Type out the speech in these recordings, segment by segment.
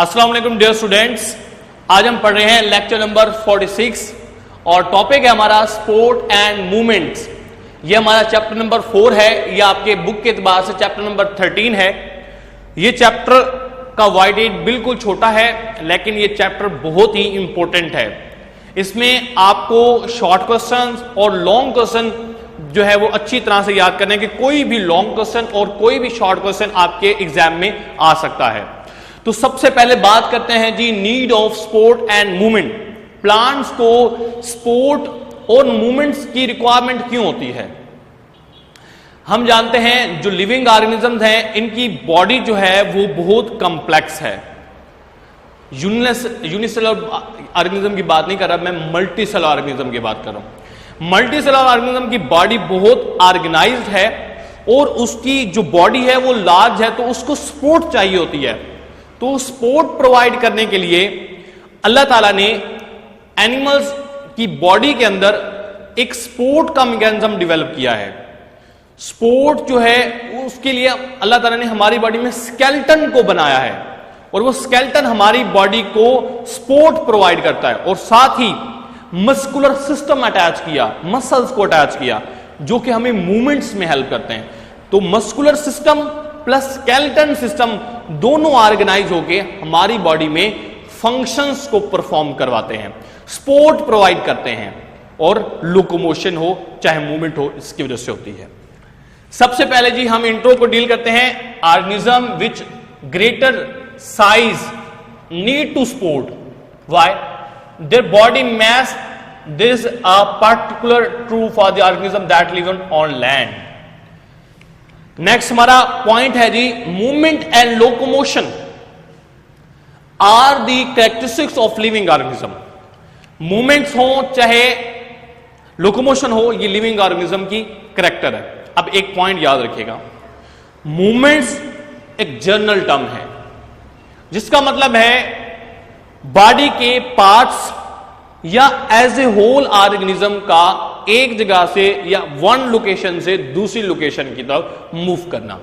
अस्सलाम वालेकुम dear students, आज हम पढ़ रहे हैं लेक्चर नंबर 46 और टॉपिक है हमारा स्पोर्ट एंड मूवमेंट्स। ये हमारा चैप्टर नंबर 4 है। ये आपके बुक के एतबार से चैप्टर नंबर 13 है। ये चैप्टर का वाइडेज बिल्कुल छोटा है, लेकिन ये चैप्टर बहुत ही इंपॉर्टेंट है। इसमें आपको शॉर्ट क्वेश्चन और लॉन्ग क्वेश्चन जो है वो अच्छी तरह से याद करने के, कोई भी लॉन्ग क्वेश्चन और कोई भी शॉर्ट क्वेश्चन आपके एग्जाम में आ सकता है। तो सबसे पहले बात करते हैं जी need of support and movement. Plants को स्पोर्ट और मूवमेंट्स की रिक्वायरमेंट क्यों होती है? हम जानते हैं जो लिविंग ऑर्गेनिजम्स हैं इनकी बॉडी जो है वो बहुत कॉम्प्लेक्स है। यूनिसेलुलर ऑर्गेनिज्म की बात नहीं कर रहा, मैं मल्टी सेलुलर ऑर्गेनिज्म की बात कर रहा हूं। मल्टी सेलुलर ऑर्गेनिज्म की बॉडी बहुत ऑर्गेनाइज्ड है और उसकी जो बॉडी है वो लार्ज है, तो उसको सपोर्ट चाहिए होती है। तो सपोर्ट प्रोवाइड करने के लिए अल्लाह ताला ने एनिमल्स की बॉडी के अंदर एक सपोर्ट का मैकेनिज्म डेवलप किया है। सपोर्ट जो है उसके लिए अल्लाह ताला ने हमारी बॉडी में स्केलेटन को बनाया है और वो स्केलेटन हमारी बॉडी को सपोर्ट प्रोवाइड करता है और साथ ही मस्कुलर सिस्टम अटैच किया, मसल्स को अटैच किया जो कि हमें मूवमेंट्स में हेल्प करते हैं। तो muscular system plus skeleton system दोनों ऑर्गेनाइज होके हमारी बॉडी में फंक्शंस को परफॉर्म करवाते हैं, सपोर्ट प्रोवाइड करते हैं और लोकोमोशन हो चाहे मूवमेंट हो इसकी वजह से होती है। सबसे पहले जी हम इंट्रो को डील करते हैं। Organism which greater size need to support why their body mass. This is a particular true for the organism that live on land. Next हमारा पॉइंट है जी movement and locomotion are the characteristics of living organism. Movements हो चाहे locomotion हो, ये living organism की character है। अब एक पॉइंट याद रखिएगा, मूवमेंट्स एक जनरल टर्म है जिसका मतलब है बॉडी के पार्ट्स या एज ए होल ऑर्गेनिज्म का एक जगह से या वन लोकेशन से दूसरी लोकेशन की तरफ मूव करना,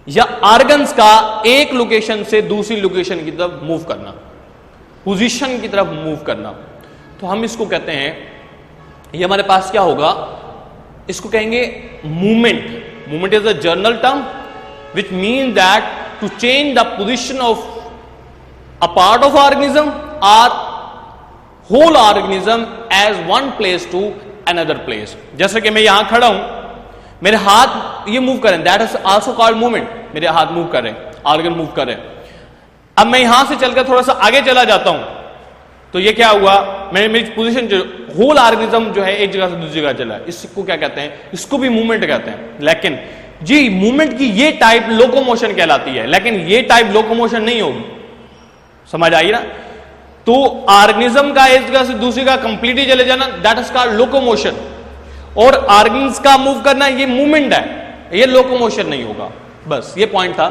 या ऑर्गन्स का एक लोकेशन से दूसरी लोकेशन की तरफ मूव करना, पोजीशन की तरफ मूव करना। तो हम इसको कहते हैं, ये हमारे पास क्या होगा, इसको कहेंगे movement. Movement is a general term which mean that to change the position of a part of organism और whole organism as one place to another place. जैसे कि मैं यहां खड़ा हूं, मेरे हाथ ये मूव करें, that is also called movement. मेरे हाथ मूव कर रहे हैं, ऑर्गन मूव कर रहे हैं। अब मैं यहां से चलकर थोड़ा सा आगे चला जाता हूं, तो ये क्या हुआ, मेरी पोजीशन जो होल ऑर्गेनिज्म जो है एक जगह से दूसरी जगह चला। इसको क्या कहते हैं, इसको भी मूवमेंट कहते हैं। लेकिन जी मूवमेंट की ये टाइप लोकोमोशन कहलाती है, लेकिन ये टाइप लोकोमोशन नहीं होगी। समझ आई ना? तो ऑर्गेनिज्म का एक जगह से दूसरी जगह कंप्लीटली चले जाना, दैट इज कॉल्ड लोकोमोशन। और ऑर्गन्स का मूव करना ये मूवमेंट है, ये लोकोमोशन नहीं होगा। बस ये पॉइंट था।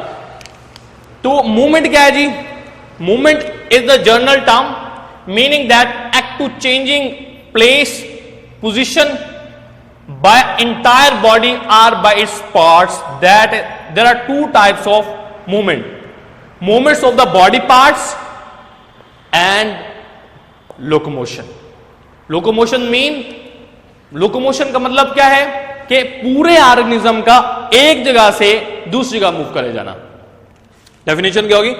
तो मूवमेंट क्या है जी? Movement is the general term meaning that act to changing place position by entire body और by its parts. That there are two types of movement, movements of the body parts and locomotion. Locomotion mean, locomotion का मतलब क्या है कि पूरे organism का एक जगह से दूसरी जगह मूव करे जाना। डेफिनेशन क्या होगी?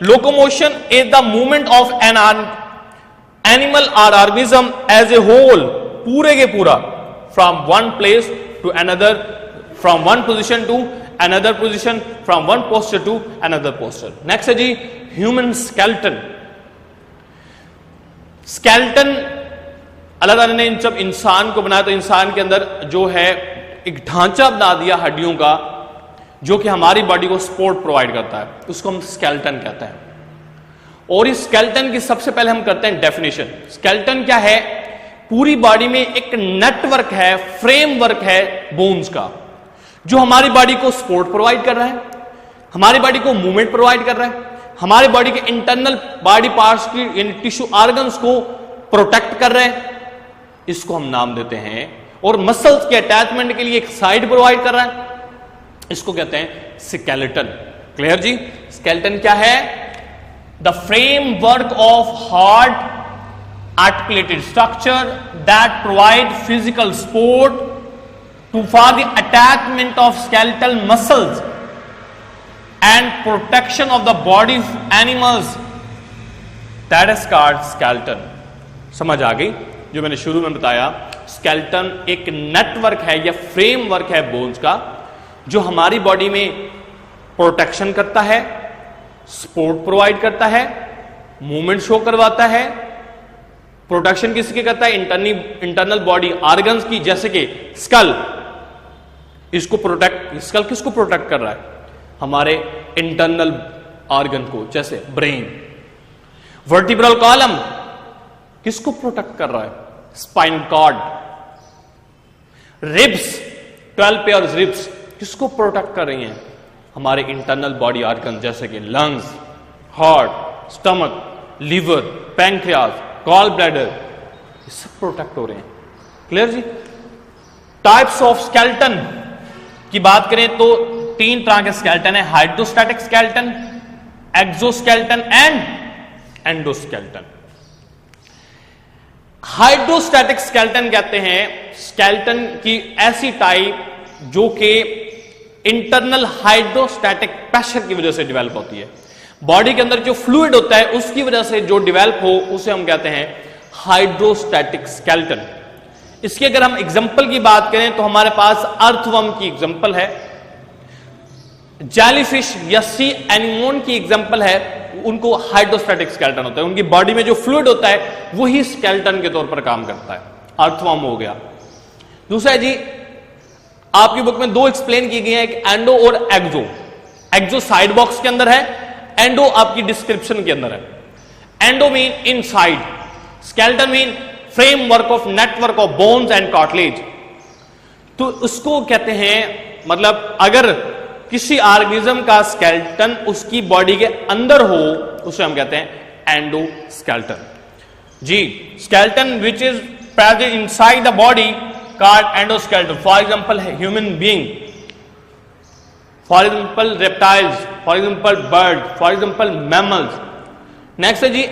Locomotion is the movement of an animal और ऑर्गेनिज्म एज ए होल, पूरे के पूरा, from one place to another, from one position to another position, from one posture to another posture. Next है जी ह्यूमन स्केलेटन। स्केलेटन अल्लाह ताला ने जब इंसान को बनाया तो इंसान के अंदर जो है एक ढांचा बना दिया हड्डियों का, जो कि हमारी बॉडी को सपोर्ट प्रोवाइड करता है, उसको हम स्केलेटन कहते हैं। और इस स्केलेटन की सबसे पहले हम करते हैं डेफिनेशन। स्केलेटन क्या है? पूरी बॉडी में एक नेटवर्क है, फ्रेमवर्क है बोन्स का, जो हमारी बॉडी को सपोर्ट प्रोवाइड कर रहा है, हमारी बॉडी को मूवमेंट प्रोवाइड कर रहा है, हमारी बॉडी के इंटरनल बॉडी पार्ट्स की यानी टिश्यू ऑर्गन्स को प्रोटेक्ट कर रहे हैं। इसको हम नाम देते हैं। और मसल्स के अटैचमेंट के लिए एक साइड प्रोवाइड कर रहा है, इसको कहते हैं स्केलेटन। क्लियर जी? स्केलेटन क्या है? The framework of hard articulated structure that provide physical support for the attachment of skeletal muscles and protection of the body of animals, that is called skeleton. समझ आ गई? जो मैंने शुरू में बताया, skeleton एक नेटवर्क है या फ्रेमवर्क है बोन्स का, जो हमारी बॉडी में प्रोटेक्शन करता है, सपोर्ट प्रोवाइड करता है, मूवमेंट शो करवाता है। प्रोटेक्शन किसकी करता है? इंटरनल बॉडी ऑर्गन्स की, जैसे कि स्कल, इसको प्रोटेक्ट, स्कल किसको प्रोटेक्ट कर रहा है? हमारे इंटरनल ऑर्गन को, जैसे ब्रेन। वर्टिब्रल कॉलम किसको प्रोटेक्ट कर रहा है? Spinal cord. Ribs, 12 pairs ribs किसको प्रोटेक्ट कर रही हैं? हमारे इंटरनल बॉडी ऑर्गन, जैसे कि lungs, heart, stomach, liver, pancreas, gall bladder, ये सब प्रोटेक्ट हो रहे हैं। क्लियर जी? टाइप्स ऑफ स्केलेटन की बात करें तो 3 तरह के स्केलेटन है, hydrostatic skeleton, exoskeleton and endoskeleton. Hydrostatic skeleton कहते हैं स्केलेटन की ऐसी टाइप जो कि इंटरनल हाइड्रोस्टैटिक प्रेशर की वजह से डेवलप होती है। बॉडी के अंदर जो फ्लूइड होता है उसकी वजह से जो डेवलप हो उसे हम कहते हैं हाइड्रोस्टैटिक स्केलेटन। इसकी अगर हम एग्जांपल की बात करें तो हमारे पास अर्थवर्म की एग्जांपल है, जेलीफिश या सी एनिमोन की एग्जांपल है, उनको हाइड्रोस्टैटिक स्केलेटन होता है, उनकी बॉडी में जो फ्लूइड होता है वही स्केलेटन के तौर पर काम करता है। अर्थवर्म हो गया। दूसरा है जी, आपकी बुक में 2 एक्सप्लेन की गई है, एक एंडो और एक्सो। एक्सो साइड बॉक्स के अंदर है, एंडो आपकी डिस्क्रिप्शन के अंदर है। Endo mean inside, skeleton mean framework of network of bones and cartilage. तो उसको कहते हैं, मतलब अगर किसी ऑर्गेनिज्म का स्केलेटन उसकी बॉडी के अंदर हो उसे हम कहते हैं एंडोस्केलेटन। जी, skeleton which is present inside the body called endoskeleton. For example human being, for example reptiles, for example bird, for example mammals. Next है जी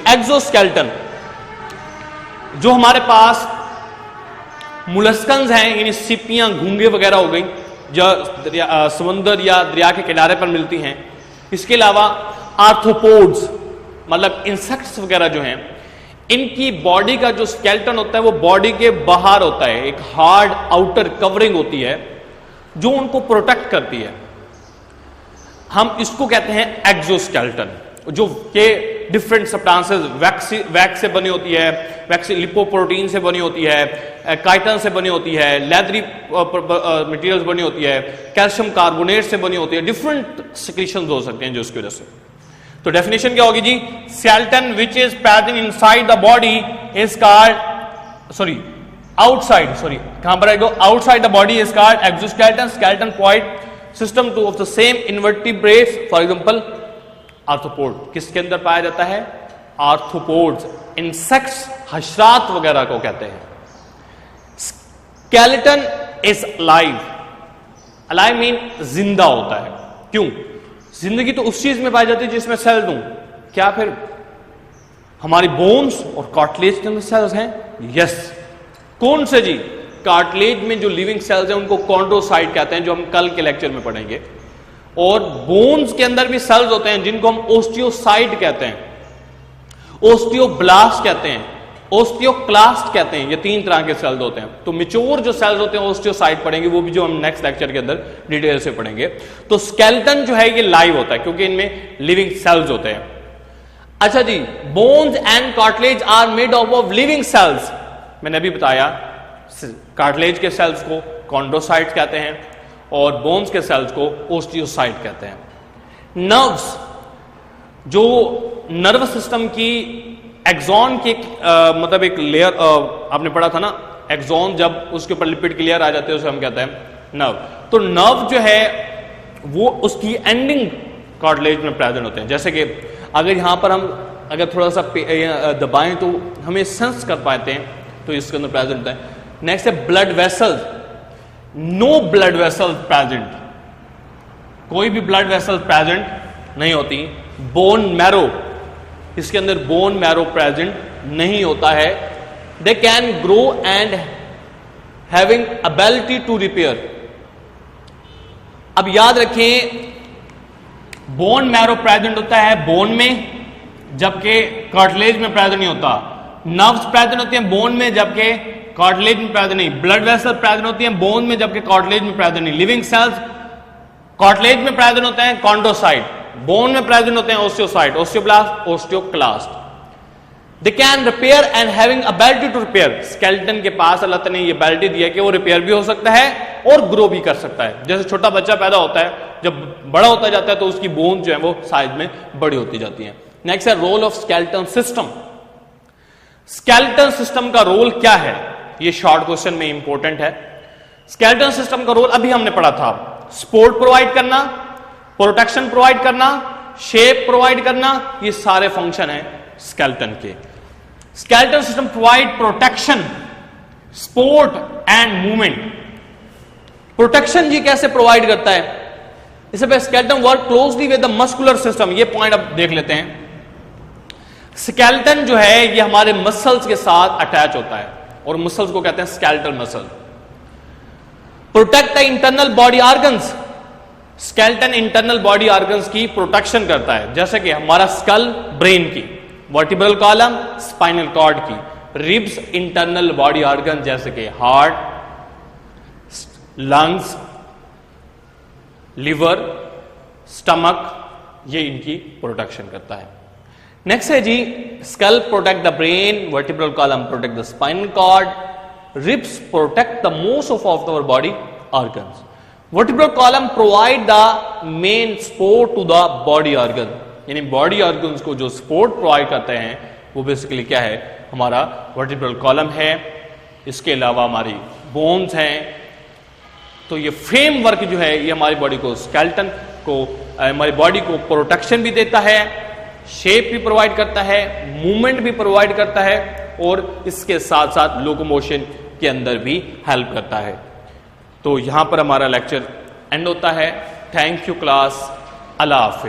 एक्सोस्केलेटन, जो हमारे पास मुलस्कन्स हैं, यानी सिपियां, घूंगे वगैरह हो गई, जो समुद्र या दरिया के किनारे पर मिलती हैं। इसके अलावा आर्थ्रोपोड्स, मतलब इंसेक्ट्स वगैरह जो हैं, इनकी बॉडी का जो स्केलेटन होता है वो बॉडी के बाहर होता है, एक हार्ड आउटर कवरिंग होती है जो उनको प्रोटेक्ट करती है। हम इसको कहते हैं एक्सोस्केलेटन, जो के डिफरेंट सब्सटेंसेस, वैक्स से बनी होती है, वैक्स लिपोप्रोटीन से बनी होती है, काइटन से बनी होती है, लेदरी मटेरियल्स बनी होती है, कैल्शियम कार्बोनेट से बनी होती है, डिफरेंट सिक्रीशंस हो सकते हैं जो इसकी वजह से। तो डेफिनेशन क्या होगी जी? Skeleton which is present inside the body is called outside, कहां पर आएगा? outside the body is called exoskeleton. Skeleton point system of the same invertebrates, for example arthropod, किसके अंदर पाया जाता है? आर्थ्रोपोड्स, इंसेक्ट्स, हशरात वगैरह को कहते हैं। Skeleton is alive, alive mean जिंदा होता है। क्यों? जिंदगी तो उस चीज में पाई जाती है जिसमें सेल्स हों। क्या फिर हमारी बोन्स और कार्टिलेज के अंदर सेल्स हैं? यस। कौन से जी? कार्टिलेज में जो लिविंग सेल्स हैं उनको कॉन्ड्रोसाइट कहते हैं, जो हम कल के लेक्चर में पढ़ेंगे। और बोन्स के अंदर भी सेल्स होते हैं जिनको हम ओस्टियोसाइट कहते हैं, ओस्टियोब्लास्ट कहते हैं, ओस्टियोक्लास्ट कहते हैं। ये 3 तरह के सेल्स होते हैं। तो मेच्योर जो सेल्स होते हैं ओस्टियोसाइट पढ़ेंगे, वो भी जो हम नेक्स्ट लेक्चर के अंदर डिटेल से पढ़ेंगे। तो स्केलेटन जो है ये लाइव होता है क्योंकि इनमें लिविंग सेल्स होते हैं। अच्छा जी, bones and cartilage are made of living cells. मैंने अभी बताया कार्टिलेज के सेल्स को कॉन्ड्रोसाइट्स कहते हैं और बोन्स के सेल्स को ओस्टियोसाइट कहते हैं। नर्व्स, जो नर्वस सिस्टम की एक्सॉन की मतलब एक लेयर आपने पढ़ा था ना, एक्सॉन जब उसके ऊपर लिपिड की लेयर आ जाती है उसे हम कहते हैं नर्व। तो नर्व जो है वो उसकी एंडिंग कार्टिलेज में प्रेजेंट होते हैं। जैसे कि अगर यहां पर हम अगर थोड़ा सा दबाएं तो हमें सेंस कर पाते हैं, तो इसके अंदर प्रेजेंट होता है। नेक्स्ट है blood vessels, no blood vessel present, कोई भी ब्लड वेसल प्रेजेंट नहीं होती। बोन मैरो, इसके अंदर बोन मैरो प्रेजेंट नहीं होता है। They can grow and having ability to repair. अब याद रखें, बोन मैरो प्रेजेंट होता है बोन में, जबकि कार्टिलेज में प्रेजेंट नहीं होता। नर्व्स प्रेजेंट होती हैं बोन में, जबकि कार्टिलेज में प्रेजेंट नहीं। ब्लड वेसल प्रेजेंट होती हैं बोन में, जबकि कार्टिलेज में प्रेजेंट नहीं। लिविंग सेल्स कार्टिलेज में प्रेजेंट होते हैं कॉन्ड्रोसाइट, बोन में प्रेजेंट होते हैं osteocyte, osteoblast, osteoclast. They can repair and having ability to repair. Skeleton के पास अल्लाह ताला ने ये एबिलिटी दी है कि वो रिपेयर भी हो सकता है और ग्रो भी कर सकता है। जैसे छोटा बच्चा पैदा होता है, जब बड़ा होता जाता है तो उसकी बोन जो है वो साइज में बड़ी होती जाती है। नेक्स्ट है role of skeleton system. Skeleton system का रोल क्या है, ये शॉर्ट क्वेश्चन में इंपॉर्टेंट है। स्केलेटन सिस्टम का रोल अभी हमने पढ़ा था, सपोर्ट प्रोवाइड करना, प्रोटेक्शन प्रोवाइड करना, शेप प्रोवाइड करना, ये सारे फंक्शन है स्केलेटन के। Skeleton system provide protection, support and movement. Protection जी कैसे प्रोवाइड करता है, इससे पहले skeleton work closely with the muscular system, ये पॉइंट अब देख लेते हैं। स्केलेटन जो है ये हमारे मसल्स के साथ अटैच होता है और मसल्स को कहते हैं skeletal muscle. Protect the internal body organs. Skeleton internal body organs की प्रोटेक्शन करता है, जैसे कि हमारा स्कल ब्रेन की, वर्टिब्रल कॉलम स्पाइनल कॉर्ड की, रिब्स इंटरनल बॉडी ऑर्गन जैसे कि हार्ट, लंग्स, लिवर, स्टमक, ये इनकी प्रोटेक्शन करता है। नेक्स्ट है जी, skull protect the brain, vertebral column protect the spinal cord, ribs protect the most of our body organs. Vertebral column provide the main support to the body organ, यानी body organs को जो support provide करते हैं वो basically क्या है, हमारा vertebral column है। इसके अलावा हमारी बोन्स हैं। तो ये फ्रेमवर्क जो है ये हमारी बॉडी को, स्केलेटन को, हमारी बॉडी को प्रोटेक्शन भी देता है, शेप भी प्रोवाइड करता है, मूवमेंट भी प्रोवाइड करता है और इसके साथ साथ लोकोमोशन के अंदर भी हेल्प करता है। तो यहां पर हमारा लेक्चर एंड होता है। Thank you class, Allah Hafiz.